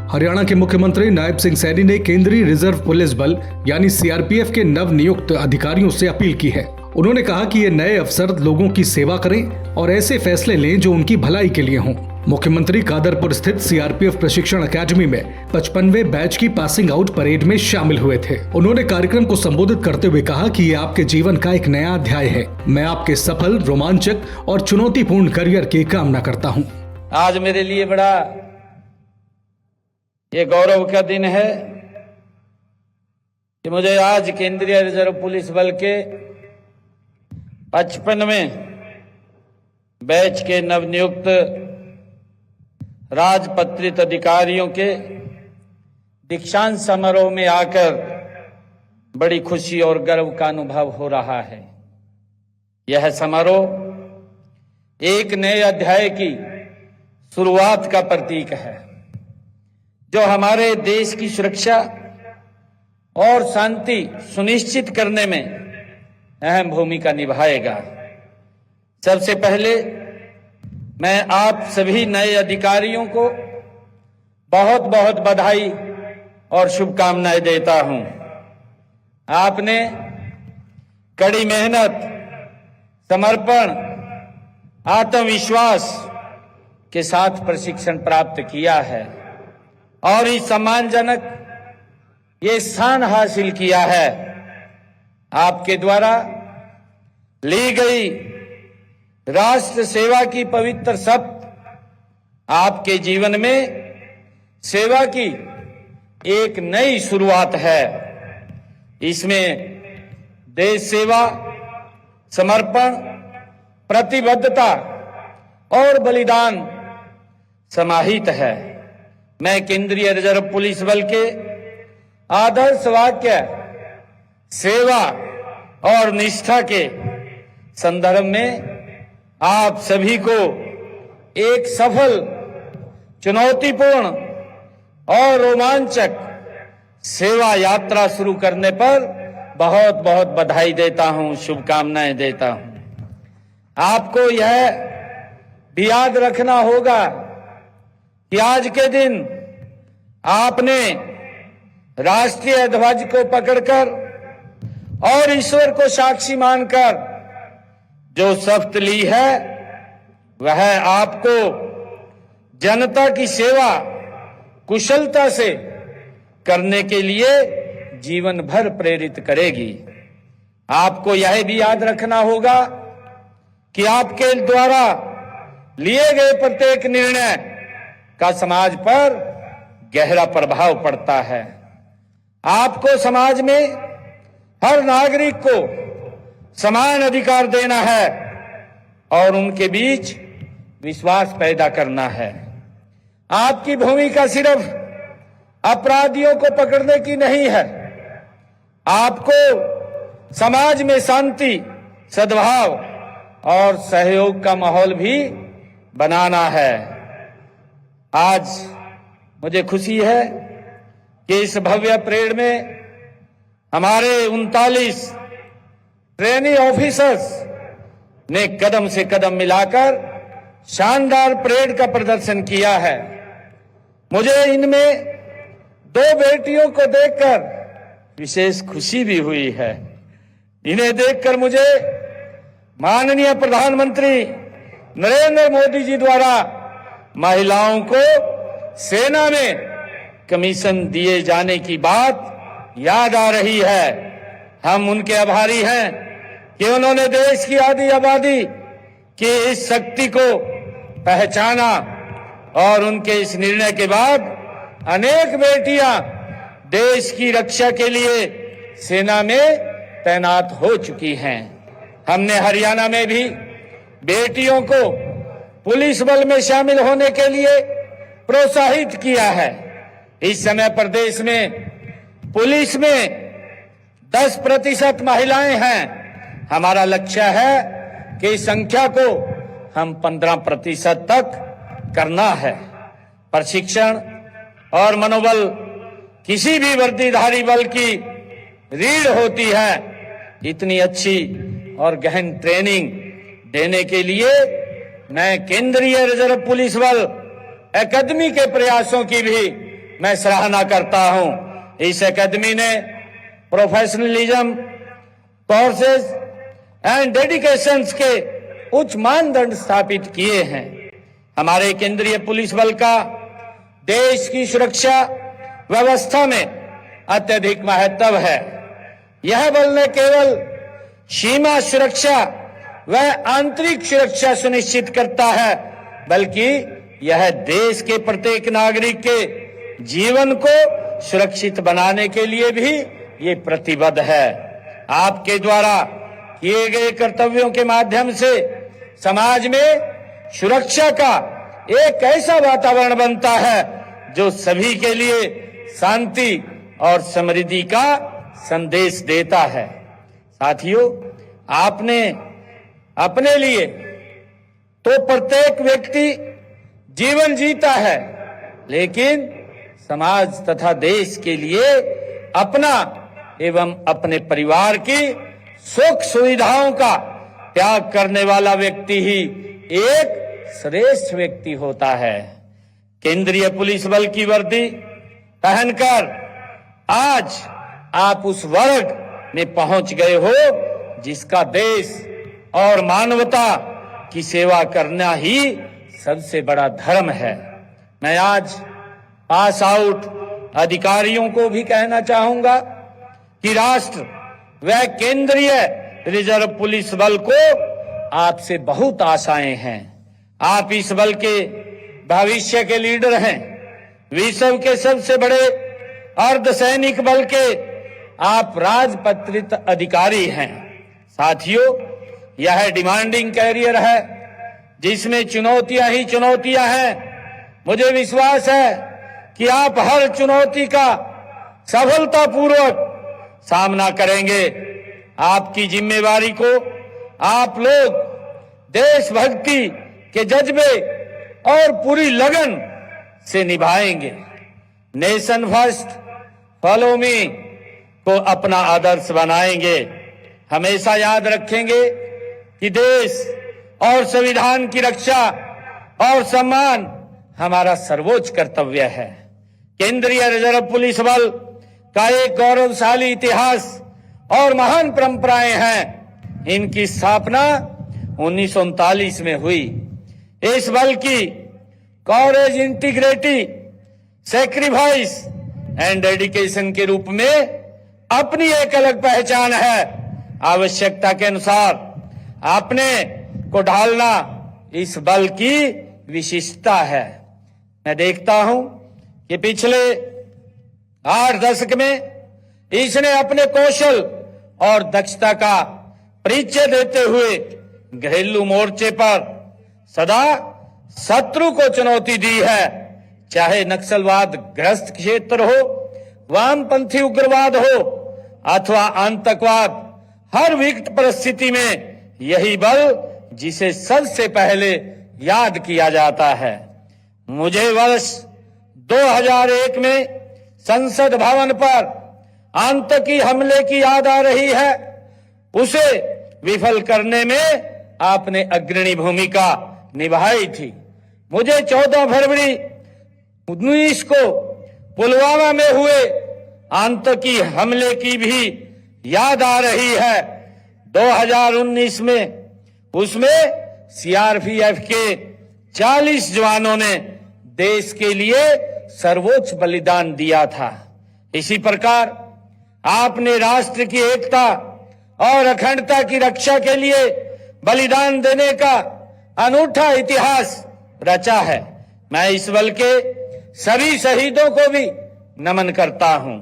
हरियाणा के मुख्यमंत्री नायब सिंह सैनी ने केंद्रीय रिजर्व पुलिस बल यानी सीआरपीएफ के नव नियुक्त अधिकारियों से अपील की है। उन्होंने कहा कि ये नए अफसर लोगों की सेवा करें और ऐसे फैसले लें जो उनकी भलाई के लिए हों। मुख्यमंत्री कादरपुर स्थित सीआरपीएफ प्रशिक्षण अकादमी में 55वें बैच की पासिंग आउट परेड में शामिल हुए थे। उन्होंने कार्यक्रम को संबोधित करते हुए कहा कि ये आपके जीवन का एक नया अध्याय है। मैं आपके सफल, रोमांचक और चुनौतीपूर्ण करियर की कामना करता हूँ। आज मेरे लिए बड़ा ये गौरव का दिन है कि मुझे आज केंद्रीय रिजर्व पुलिस बल के 55वें बैच के नवनियुक्त राजपत्रित अधिकारियों के दीक्षांत समारोह में आकर बड़ी खुशी और गर्व का अनुभव हो रहा है। यह समारोह एक नए अध्याय की शुरुआत का प्रतीक है, जो हमारे देश की सुरक्षा और शांति सुनिश्चित करने में अहम भूमिका निभाएगा। सबसे पहले मैं आप सभी नए अधिकारियों को बहुत बहुत बधाई और शुभकामनाएं देता हूं। आपने कड़ी मेहनत, समर्पण, आत्मविश्वास के साथ प्रशिक्षण प्राप्त किया है और इस सम्मानजनक ये स्थान हासिल किया है। आपके द्वारा ली गई राष्ट्र सेवा की पवित्र शपथ आपके जीवन में सेवा की एक नई शुरुआत है। इसमें देश सेवा, समर्पण, प्रतिबद्धता और बलिदान समाहित है। मैं केंद्रीय रिजर्व पुलिस बल के आदर्श वाक्य सेवा और निष्ठा के संदर्भ में आप सभी को एक सफल, चुनौतीपूर्ण और रोमांचक सेवा यात्रा शुरू करने पर बहुत बहुत बधाई देता हूं, शुभकामनाएं देता हूं। आपको यह भी याद रखना होगा कि आज के दिन आपने राष्ट्रीय ध्वज को पकड़कर और ईश्वर को साक्षी मानकर जो शपथ ली है, वह आपको जनता की सेवा कुशलता से करने के लिए जीवन भर प्रेरित करेगी। आपको यह भी याद रखना होगा कि आपके द्वारा लिए गए प्रत्येक निर्णय का समाज पर गहरा प्रभाव पड़ता है। आपको समाज में हर नागरिक को समान अधिकार देना है और उनके बीच विश्वास पैदा करना है। आपकी भूमिका सिर्फ अपराधियों को पकड़ने की नहीं है, आपको समाज में शांति, सद्भाव और सहयोग का माहौल भी बनाना है। आज मुझे खुशी है कि इस भव्य परेड में हमारे 39 ट्रेनी ऑफिसर्स ने कदम से कदम मिलाकर शानदार परेड का प्रदर्शन किया है। मुझे इनमें 2 बेटियों को देखकर विशेष खुशी भी हुई है। इन्हें देखकर मुझे माननीय प्रधानमंत्री नरेंद्र मोदी जी द्वारा महिलाओं को सेना में कमीशन दिए जाने की बात याद आ रही है। हम उनके आभारी हैं कि उन्होंने देश की आधी आबादी की इस शक्ति को पहचाना और उनके इस निर्णय के बाद अनेक बेटियां देश की रक्षा के लिए सेना में तैनात हो चुकी हैं। हमने हरियाणा में भी बेटियों को पुलिस बल में शामिल होने के लिए प्रोत्साहित किया है। इस समय प्रदेश में पुलिस में 10% महिलाएं हैं। हमारा लक्ष्य है कि इस संख्या को हम 15% तक करना है। प्रशिक्षण और मनोबल किसी भी वर्दीधारी बल की रीढ़ होती है। इतनी अच्छी और गहन ट्रेनिंग देने के लिए मैं केंद्रीय रिजर्व पुलिस बल अकादमी के प्रयासों की भी मैं सराहना करता हूं। इस एकेडमी ने प्रोफेशनलिज्म, कोर्सेज एंड डेडिकेशंस के उच्च मानदंड स्थापित किए हैं। हमारे केंद्रीय पुलिस बल का देश की सुरक्षा व्यवस्था में अत्यधिक महत्व है। यह बल न केवल सीमा सुरक्षा व आंतरिक सुरक्षा सुनिश्चित करता है, बल्कि यह देश के प्रत्येक नागरिक के जीवन को सुरक्षित बनाने के लिए भी ये प्रतिबद्ध है। आपके द्वारा किए गए कर्तव्यों के माध्यम से समाज में सुरक्षा का एक ऐसा वातावरण बनता है जो सभी के लिए शांति और समृद्धि का संदेश देता है। साथियों, आपने अपने लिए तो प्रत्येक व्यक्ति जीवन जीता है, लेकिन समाज तथा देश के लिए अपना एवं अपने परिवार की सुख सुविधाओं का त्याग करने वाला व्यक्ति ही एक श्रेष्ठ व्यक्ति होता है। केंद्रीय पुलिस बल की वर्दी पहनकर आज आप उस वर्ग में पहुंच गए हो जिसका देश और मानवता की सेवा करना ही सबसे बड़ा धर्म है। मैं आज पास आउट अधिकारियों को भी कहना चाहूंगा कि राष्ट्र व केंद्रीय रिजर्व पुलिस बल को आपसे बहुत आशाएं हैं। आप इस बल के भविष्य के लीडर हैं। विश्व के सबसे बड़े अर्धसैनिक बल के आप राजपत्रित अधिकारी हैं। साथियों, यह डिमांडिंग कैरियर है जिसमें चुनौतियां ही चुनौतियां हैं। मुझे विश्वास है कि आप हर चुनौती का सफलतापूर्वक सामना करेंगे। आपकी जिम्मेवारी को आप लोग देशभक्ति के जज्बे और पूरी लगन से निभाएंगे। नेशन फर्स्ट, फॉलो मी को अपना आदर्श बनाएंगे। हमेशा याद रखेंगे कि देश और संविधान की रक्षा और सम्मान हमारा सर्वोच्च कर्तव्य है। केंद्रीय रिजर्व पुलिस बल का एक गौरवशाली इतिहास और महान परंपराएं हैं। इनकी स्थापना 1939 में हुई। इस बल की कॉरेज, इंटीग्रिटी, सैक्रिफाइस एंड डेडिकेशन के रूप में अपनी एक अलग पहचान है। आवश्यकता के अनुसार अपने को ढालना इस बल की विशिष्टता है। मैं देखता हूं कि पिछले 8 दशक में इसने अपने कौशल और दक्षता का परिचय देते हुए घरेलू मोर्चे पर सदा शत्रु को चुनौती दी है। चाहे नक्सलवाद ग्रस्त क्षेत्र हो, वामपंथी उग्रवाद हो अथवा आतंकवाद, हर विकट परिस्थिति में यही बल जिसे सबसे पहले याद किया जाता है। मुझे वर्ष 2001 में संसद भवन पर आतंकी हमले की याद आ रही है। उसे विफल करने में आपने अग्रणी भूमिका निभाई थी। मुझे 14 फरवरी 19 को पुलवामा में हुए आतंकी हमले की भी याद आ रही है। 2019 में उसमें सीआरपीएफ के 40 जवानों ने देश के लिए सर्वोच्च बलिदान दिया था। इसी प्रकार आपने राष्ट्र की एकता और अखंडता की रक्षा के लिए बलिदान देने का अनूठा इतिहास रचा है। मैं इस बल के सभी शहीदों को भी नमन करता हूं।